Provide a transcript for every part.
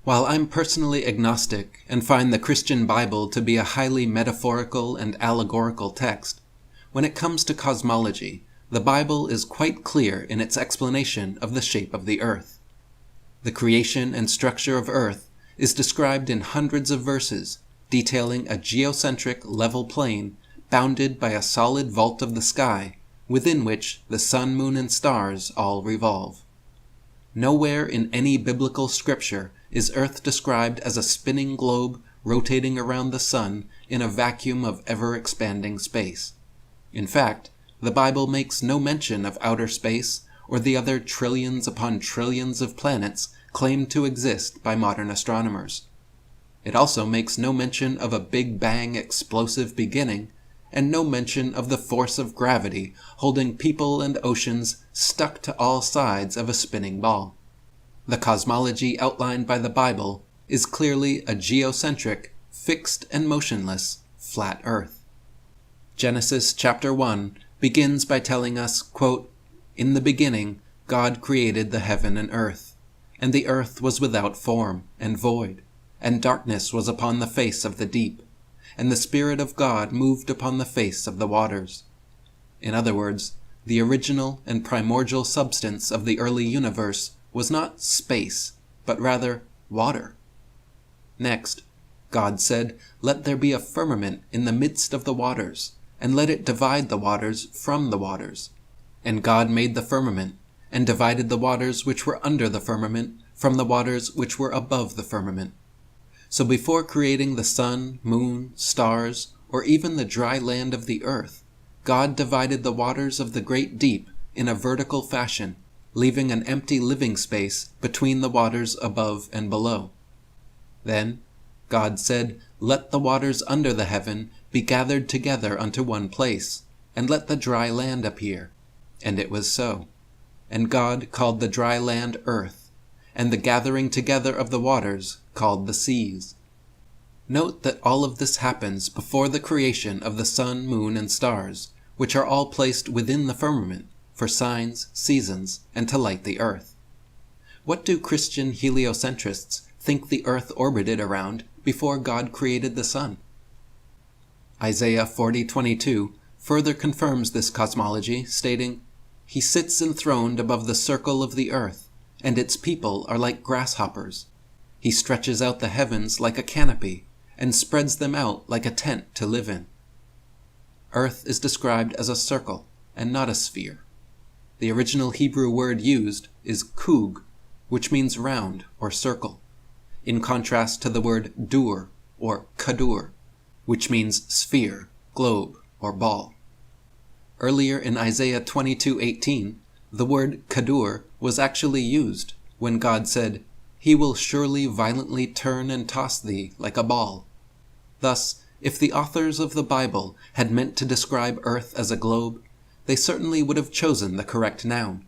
While I'm personally agnostic and find the Christian Bible to be a highly metaphorical and allegorical text, when it comes to cosmology, the Bible is quite clear in its explanation of the shape of the earth. The creation and structure of Earth is described in hundreds of verses, detailing a geocentric level plane bounded by a solid vault of the sky, within which the sun, moon, and stars all revolve. Nowhere in any biblical scripture is Earth described as a spinning globe rotating around the sun in a vacuum of ever-expanding space. In fact, the Bible makes no mention of outer space or the other trillions upon trillions of planets claimed to exist by modern astronomers. It also makes no mention of a Big Bang explosive beginning, and no mention of the force of gravity holding people and oceans stuck to all sides of a spinning ball. The cosmology outlined by the Bible is clearly a geocentric, fixed and motionless, flat Earth. Genesis chapter 1 begins by telling us, quote, "In the beginning God created the heaven and earth, and the earth was without form and void, and darkness was upon the face of the deep, and the Spirit of God moved upon the face of the waters." In other words, the original and primordial substance of the early universe was not space, but rather water. Next, God said, "Let there be a firmament in the midst of the waters, and let it divide the waters from the waters." And God made the firmament, and divided the waters which were under the firmament from the waters which were above the firmament. So before creating the sun, moon, stars, or even the dry land of the earth, God divided the waters of the great deep in a vertical fashion, leaving an empty living space between the waters above and below. Then God said, "Let the waters under the heaven be gathered together unto one place, and let the dry land appear." And it was so. And God called the dry land earth, and the gathering together of the waters called the seas. Note that all of this happens before the creation of the sun, moon, and stars, which are all placed within the firmament for signs, seasons, and to light the earth. What do Christian heliocentrists think the earth orbited around before God created the sun? Isaiah 40:22 further confirms this cosmology, stating, "He sits enthroned above the circle of the earth, and its people are like grasshoppers. He stretches out the heavens like a canopy, and spreads them out like a tent to live in." Earth is described as a circle, and not a sphere. The original Hebrew word used is kug, which means round or circle, in contrast to the word dur or kadur, which means sphere, globe, or ball. Earlier in Isaiah 22:18, the word kadur was actually used when God said, "He will surely violently turn and toss thee like a ball." Thus, if the authors of the Bible had meant to describe Earth as a globe, they certainly would have chosen the correct noun.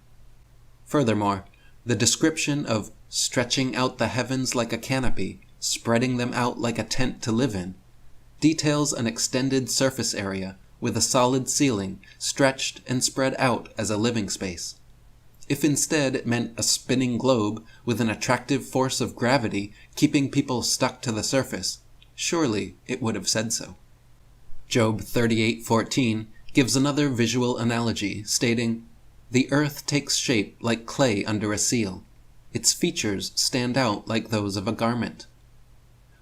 Furthermore, the description of stretching out the heavens like a canopy, spreading them out like a tent to live in, details an extended surface area with a solid ceiling stretched and spread out as a living space. If instead it meant a spinning globe with an attractive force of gravity keeping people stuck to the surface, surely it would have said so. Job 38:14 gives another visual analogy, stating, "The earth takes shape like clay under a seal. Its features stand out like those of a garment."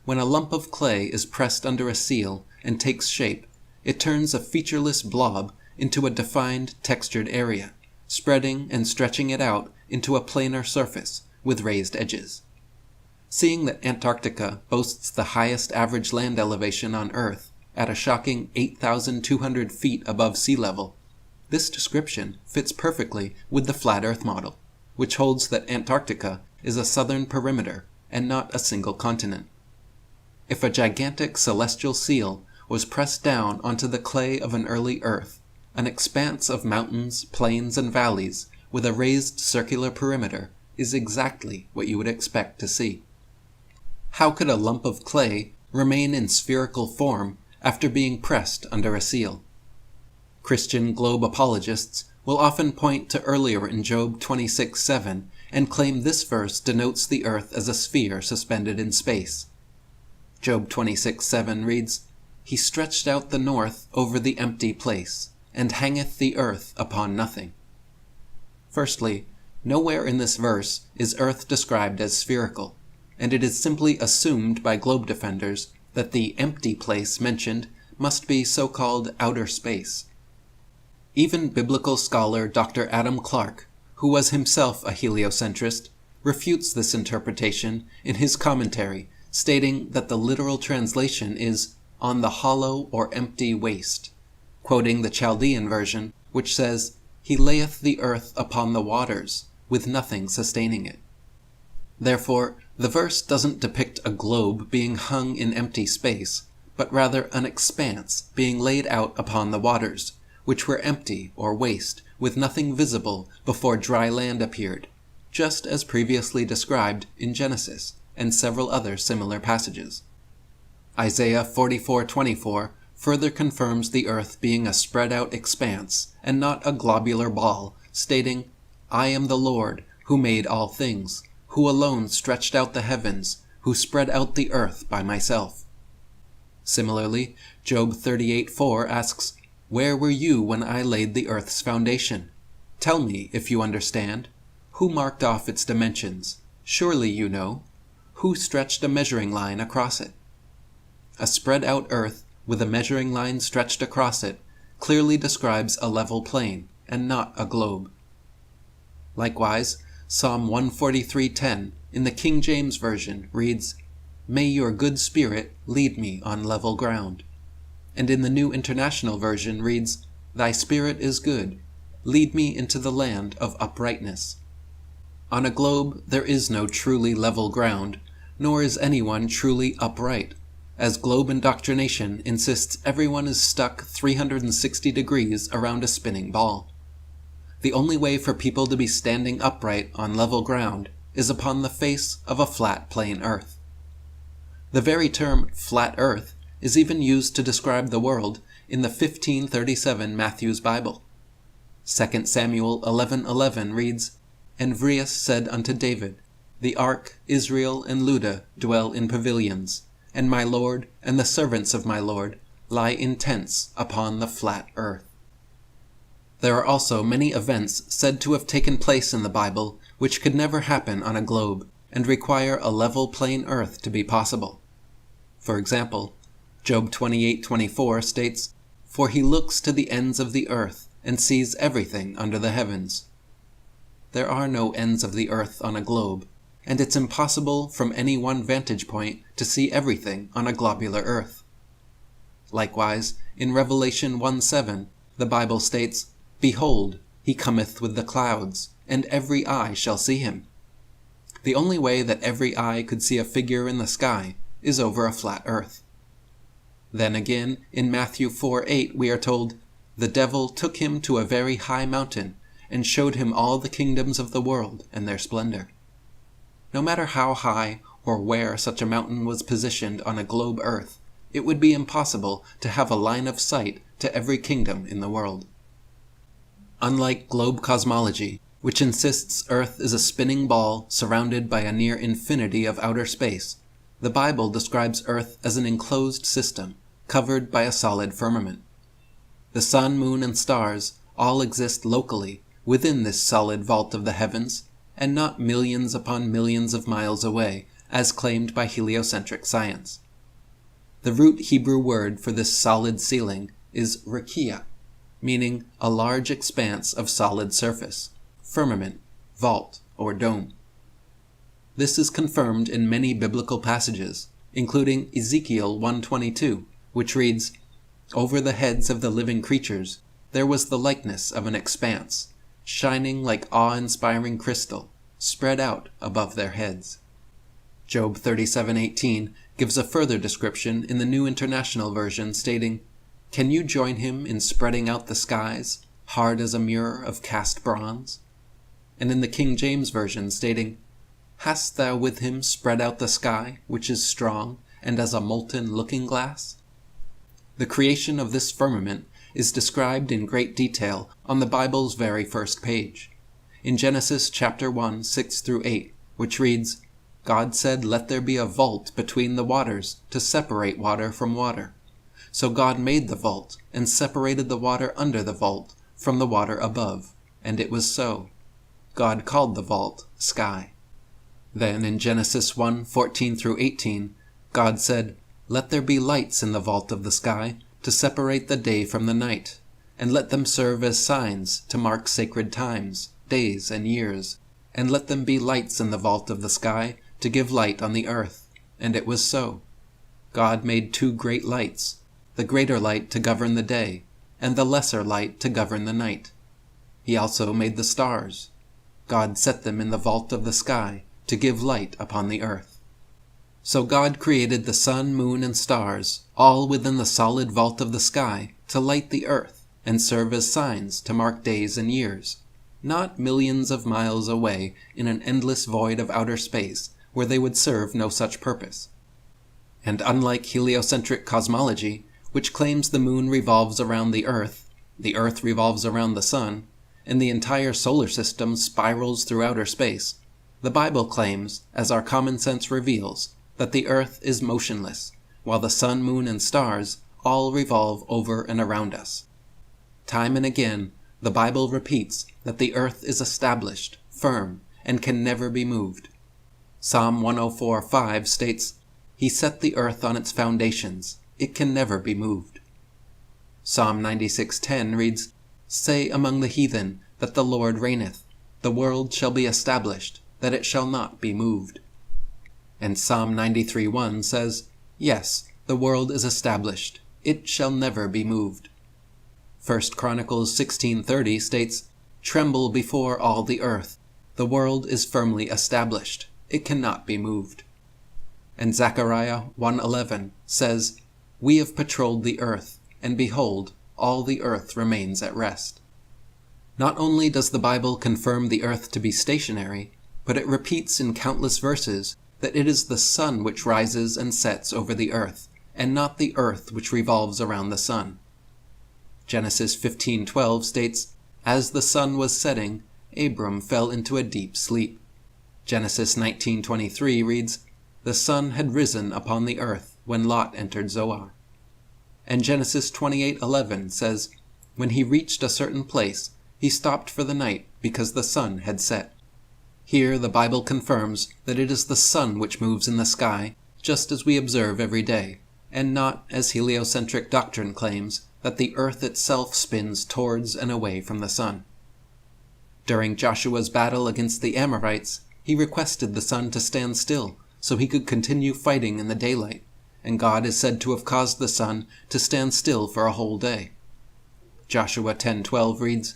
When a lump of clay is pressed under a seal and takes shape, it turns a featureless blob into a defined, textured area, spreading and stretching it out into a planar surface with raised edges. Seeing that Antarctica boasts the highest average land elevation on Earth, at a shocking 8,200 feet above sea level, this description fits perfectly with the flat Earth model, which holds that Antarctica is a southern perimeter and not a single continent. If a gigantic celestial seal was pressed down onto the clay of an early Earth, an expanse of mountains, plains, and valleys with a raised circular perimeter is exactly what you would expect to see. How could a lump of clay remain in spherical form after being pressed under a seal? Christian globe apologists will often point to earlier in Job 26:7 and claim this verse denotes the earth as a sphere suspended in space. Job 26:7 reads, "He stretched out the north over the empty place, and hangeth the earth upon nothing." Firstly, nowhere in this verse is earth described as spherical, and it is simply assumed by globe defenders that the empty place mentioned must be so-called outer space. Even biblical scholar Dr. Adam Clarke, who was himself a heliocentrist, refutes this interpretation in his commentary, stating that the literal translation is "on the hollow or empty waste," quoting the Chaldean version, which says, "He layeth the earth upon the waters, with nothing sustaining it." Therefore, the verse doesn't depict a globe being hung in empty space, but rather an expanse being laid out upon the waters, which were empty or waste, with nothing visible before dry land appeared, just as previously described in Genesis and several other similar passages. Isaiah 44:24 further confirms the earth being a spread-out expanse and not a globular ball, stating, "I am the Lord, who made all things, who alone stretched out the heavens, who spread out the earth by myself." Similarly, Job 38:4 asks, "Where were you when I laid the earth's foundation? Tell me, if you understand. Who marked off its dimensions? Surely you know. Who stretched a measuring line across it?" A spread-out earth with a measuring line stretched across it clearly describes a level plane and not a globe. Likewise, Psalm 143:10 in the King James Version reads, "May your good spirit lead me on level ground." And in the New International Version reads, "Thy spirit is good. Lead me into the land of uprightness." On a globe there is no truly level ground, nor is anyone truly upright, as globe indoctrination insists everyone is stuck 360 degrees around a spinning ball. The only way for people to be standing upright on level ground is upon the face of a flat plain earth. The very term flat earth is even used to describe the world in the 1537 Matthew's Bible. 2 Samuel 11:11 reads, "And Vreus said unto David, The ark, Israel, and Luda dwell in pavilions, and my lord and the servants of my lord lie in tents upon the flat earth." There are also many events said to have taken place in the Bible which could never happen on a globe and require a level plain earth to be possible. For example, Job 28:24 states, "For he looks to the ends of the earth and sees everything under the heavens." There are no ends of the earth on a globe, and it's impossible from any one vantage point to see everything on a globular earth. Likewise, in Revelation 1:7, the Bible states, "Behold, he cometh with the clouds, and every eye shall see him." The only way that every eye could see a figure in the sky is over a flat earth. Then again, in Matthew 4:8 we are told, "The devil took him to a very high mountain, and showed him all the kingdoms of the world and their splendor." No matter how high or where such a mountain was positioned on a globe earth, it would be impossible to have a line of sight to every kingdom in the world. Unlike globe cosmology, which insists Earth is a spinning ball surrounded by a near infinity of outer space, the Bible describes Earth as an enclosed system, covered by a solid firmament. The sun, moon, and stars all exist locally within this solid vault of the heavens, and not millions upon millions of miles away, as claimed by heliocentric science. The root Hebrew word for this solid ceiling is rakia, meaning a large expanse of solid surface, firmament, vault, or dome. This is confirmed in many biblical passages, including Ezekiel 1:22, which reads, "Over the heads of the living creatures there was the likeness of an expanse, shining like awe-inspiring crystal, spread out above their heads." Job 37:18 gives a further description in the New International Version, stating, "Can you join him in spreading out the skies, hard as a mirror of cast bronze?" And in the King James Version, stating, "Hast thou with him spread out the sky, which is strong, and as a molten looking-glass?" The creation of this firmament is described in great detail on the Bible's very first page. in Genesis chapter 1, 6 through 8, which reads, God said, "Let there be a vault between the waters to separate water from water." So God made the vault and separated the water under the vault from the water above, and it was so. God called the vault sky. Then in Genesis 1, 14 through 18, God said, "Let there be lights in the vault of the sky to separate the day from the night, and let them serve as signs to mark sacred times, days, and years, and let them be lights in the vault of the sky to give light on the earth." And it was so. God made 2 great lights, the greater light to govern the day, and the lesser light to govern the night. He also made the stars. God set them in the vault of the sky to give light upon the earth. So God created the sun, moon, and stars, all within the solid vault of the sky, to light the earth and serve as signs to mark days and years, not millions of miles away in an endless void of outer space where they would serve no such purpose. And unlike heliocentric cosmology, which claims the moon revolves around the earth revolves around the sun, and the entire solar system spirals through outer space, the Bible claims, as our common sense reveals, that the earth is motionless, while the sun, moon, and stars all revolve over and around us. Time and again, the Bible repeats that the earth is established, firm, and can never be moved. Psalm 104:5 states, "He set the earth on its foundations, it can never be moved." Psalm 96:10 reads, "Say among the heathen that the Lord reigneth, the world shall be established, that it shall not be moved." And Psalm 93:1 says, "Yes, the world is established, it shall never be moved." 1 Chronicles 16:30 states, "Tremble before all the earth, the world is firmly established, it cannot be moved." And Zechariah 1:11 says, "We have patrolled the earth, and behold, all the earth remains at rest." Not only does the Bible confirm the earth to be stationary, but it repeats in countless verses that it is the sun which rises and sets over the earth, and not the earth which revolves around the sun. Genesis 15:12 states, "As the sun was setting, Abram fell into a deep sleep." Genesis 19:23 reads, "The sun had risen upon the earth when Lot entered Zoar." And Genesis 28:11 says, "When he reached a certain place, he stopped for the night because the sun had set." Here the Bible confirms that it is the sun which moves in the sky, just as we observe every day, and not, as heliocentric doctrine claims, that the earth itself spins towards and away from the sun. During Joshua's battle against the Amorites, he requested the sun to stand still so he could continue fighting in the daylight, and God is said to have caused the sun to stand still for a whole day. Joshua 10:12 reads,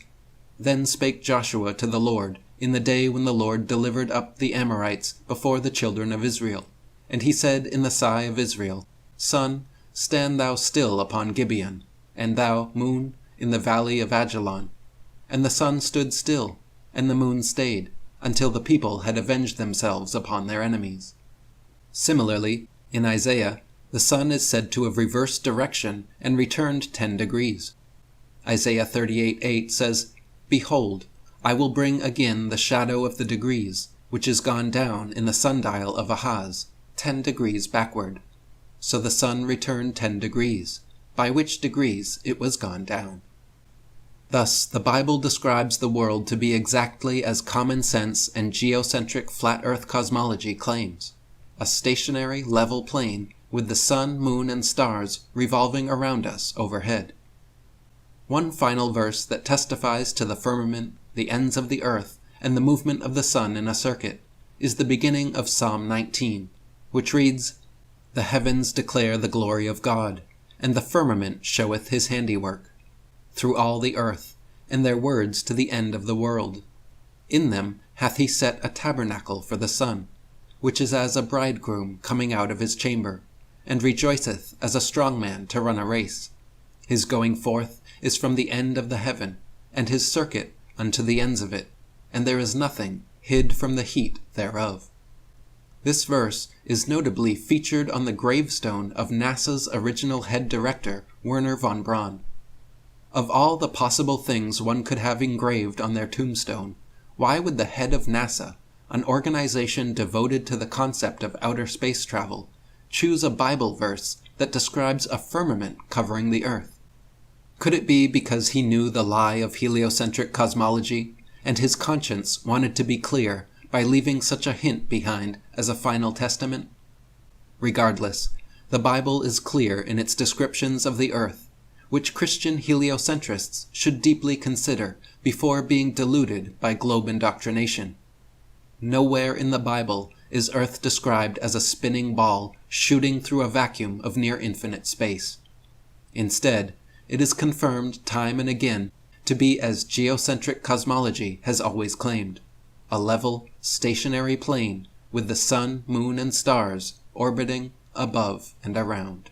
"Then spake Joshua to the Lord in the day when the Lord delivered up the Amorites before the children of Israel. And he said in the sigh of Israel, Sun, stand thou still upon Gibeon, and thou, moon, in the valley of Ajalon. And the sun stood still, and the moon stayed, until the people had avenged themselves upon their enemies." Similarly, in Isaiah, the sun is said to have reversed direction and returned 10 degrees. Isaiah 38:8 says, "Behold, I will bring again the shadow of the degrees, which is gone down in the sundial of Ahaz, 10 degrees backward. So the sun returned 10 degrees, by which degrees it was gone down." Thus, the Bible describes the world to be exactly as common sense and geocentric flat earth cosmology claims, a stationary level plane with the sun, moon, and stars revolving around us overhead. One final verse that testifies to the firmament, the ends of the earth, and the movement of the sun in a circuit is the beginning of Psalm 19, which reads, "The heavens declare the glory of God, and the firmament showeth his handiwork. Through all the earth, and their words to the end of the world. In them hath he set a tabernacle for the sun, which is as a bridegroom coming out of his chamber, and rejoiceth as a strong man to run a race. His going forth is from the end of the heaven, and his circuit unto the ends of it, and there is nothing hid from the heat thereof." This verse is notably featured on the gravestone of NASA's original head director, Wernher von Braun. Of all the possible things one could have engraved on their tombstone, why would the head of NASA, an organization devoted to the concept of outer space travel, choose a Bible verse that describes a firmament covering the Earth? Could it be because he knew the lie of heliocentric cosmology, and his conscience wanted to be clear by leaving such a hint behind as a final testament? Regardless, the Bible is clear in its descriptions of the Earth, which Christian heliocentrists should deeply consider before being deluded by globe indoctrination. Nowhere in the Bible is Earth described as a spinning ball shooting through a vacuum of near-infinite space. Instead, it is confirmed time and again to be as geocentric cosmology has always claimed, a level, stationary plane with the sun, moon, and stars orbiting above and around.